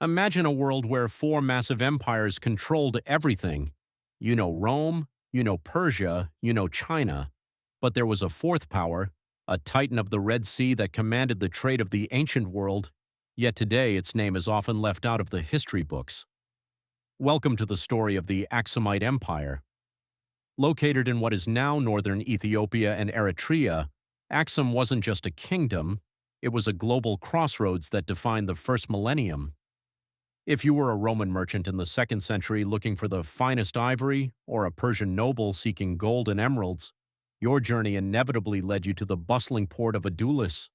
Imagine a world where four massive empires controlled everything. You know Rome, you know Persia, you know China. But there was a fourth power, a titan of the Red Sea that commanded the trade of the ancient world, yet today its name is often left out of the history books. Welcome to the story of the Axumite Empire. Located in what is now northern Ethiopia and Eritrea, Axum wasn't just a kingdom, it was a global crossroads that defined the first millennium. If you were a Roman merchant in the 2nd century looking for the finest ivory, or a Persian noble seeking gold and emeralds, your journey inevitably led you to the bustling port of Adulis.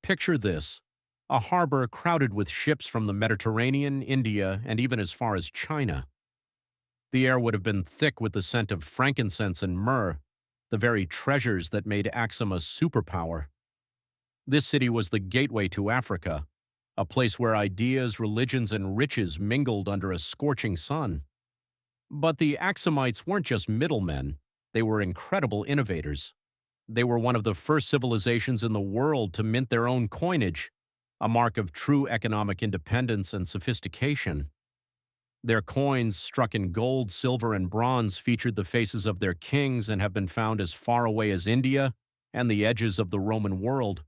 Picture this: a harbor crowded with ships from the Mediterranean, India, and even as far as China. The air would have been thick with the scent of frankincense and myrrh, the very treasures that made Axum a superpower. This city was the gateway to Africa, a place where ideas, religions, and riches mingled under a scorching sun. But the Axumites weren't just middlemen, they were incredible innovators. They were one of the first civilizations in the world to mint their own coinage, a mark of true economic independence and sophistication. Their coins, struck in gold, silver, and bronze, featured the faces of their kings and have been found as far away as India and the edges of the Roman world,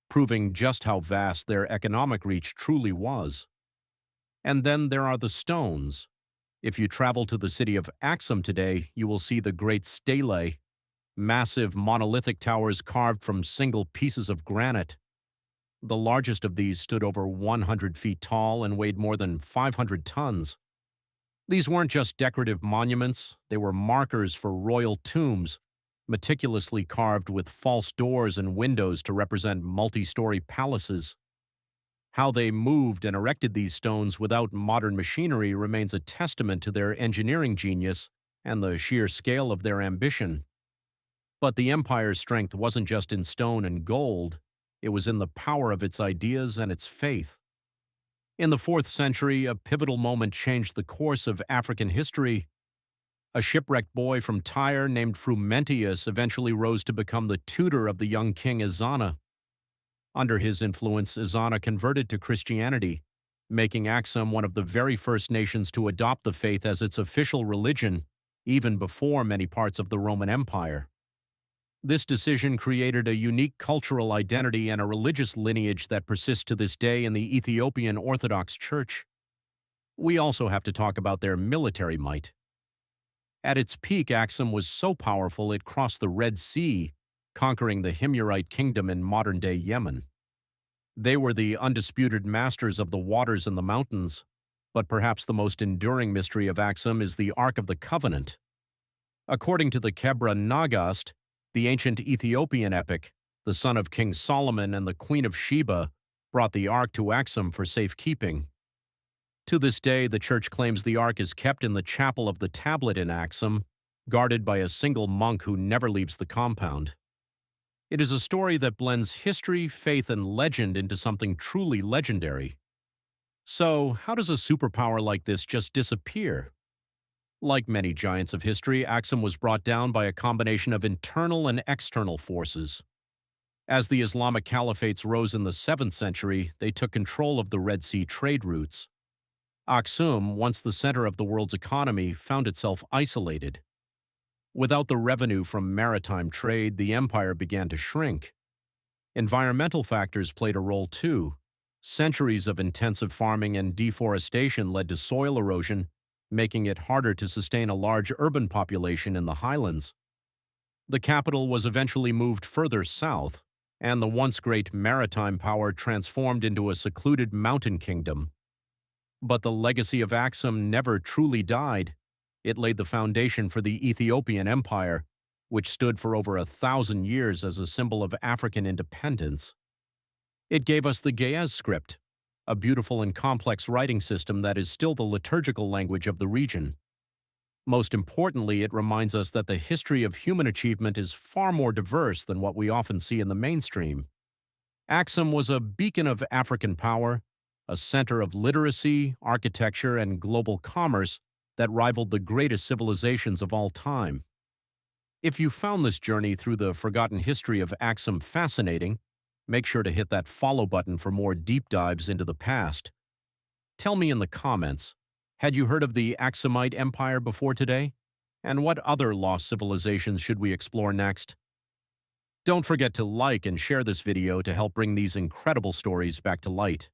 proving just how vast their economic reach truly was. And then there are the stones. If you travel to the city of Axum today, you will see the Great Stelae, massive monolithic towers carved from single pieces of granite. The largest of these stood over 100 feet tall and weighed more than 500 tons. These weren't just decorative monuments, they were markers for royal tombs, meticulously carved with false doors and windows to represent multi-story palaces. How they moved and erected these stones without modern machinery remains a testament to their engineering genius and the sheer scale of their ambition. But the empire's strength wasn't just in stone and gold, it was in the power of its ideas and its faith. In the 4th century, a pivotal moment changed the course of African history. A shipwrecked boy from Tyre named Frumentius eventually rose to become the tutor of the young king Ezana. Under his influence, Ezana converted to Christianity, making Axum one of the very first nations to adopt the faith as its official religion, even before many parts of the Roman Empire. This decision created a unique cultural identity and a religious lineage that persists to this day in the Ethiopian Orthodox Church. We also have to talk about their military might. At its peak, Axum was so powerful it crossed the Red Sea, conquering the Himyarite kingdom in modern-day Yemen. They were the undisputed masters of the waters and the mountains, but perhaps the most enduring mystery of Axum is the Ark of the Covenant. According to the Kebra Nagast, the ancient Ethiopian epic, the son of King Solomon and the Queen of Sheba brought the Ark to Axum for safekeeping. To this day, the church claims the Ark is kept in the chapel of the tablet in Axum, guarded by a single monk who never leaves the compound. It is a story that blends history, faith, and legend into something truly legendary. So, how does a superpower like this just disappear? Like many giants of history, Axum was brought down by a combination of internal and external forces. As the Islamic caliphates rose in the 7th century, they took control of the Red Sea trade routes. Axum, once the center of the world's economy, found itself isolated. Without the revenue from maritime trade, the empire began to shrink. Environmental factors played a role too. Centuries of intensive farming and deforestation led to soil erosion, making it harder to sustain a large urban population in the highlands. The capital was eventually moved further south, and the once great maritime power transformed into a secluded mountain kingdom. But the legacy of Axum never truly died. It laid the foundation for the Ethiopian Empire, which stood for over 1,000 years as a symbol of African independence. It gave us the Ge'ez script, a beautiful and complex writing system that is still the liturgical language of the region. Most importantly, it reminds us that the history of human achievement is far more diverse than what we often see in the mainstream. Axum was a beacon of African power, a center of literacy, architecture, and global commerce that rivaled the greatest civilizations of all time. If you found this journey through the forgotten history of Axum fascinating, make sure to hit that follow button for more deep dives into the past. Tell me in the comments, had you heard of the Axumite Empire before today? And what other lost civilizations should we explore next? Don't forget to like and share this video to help bring these incredible stories back to light.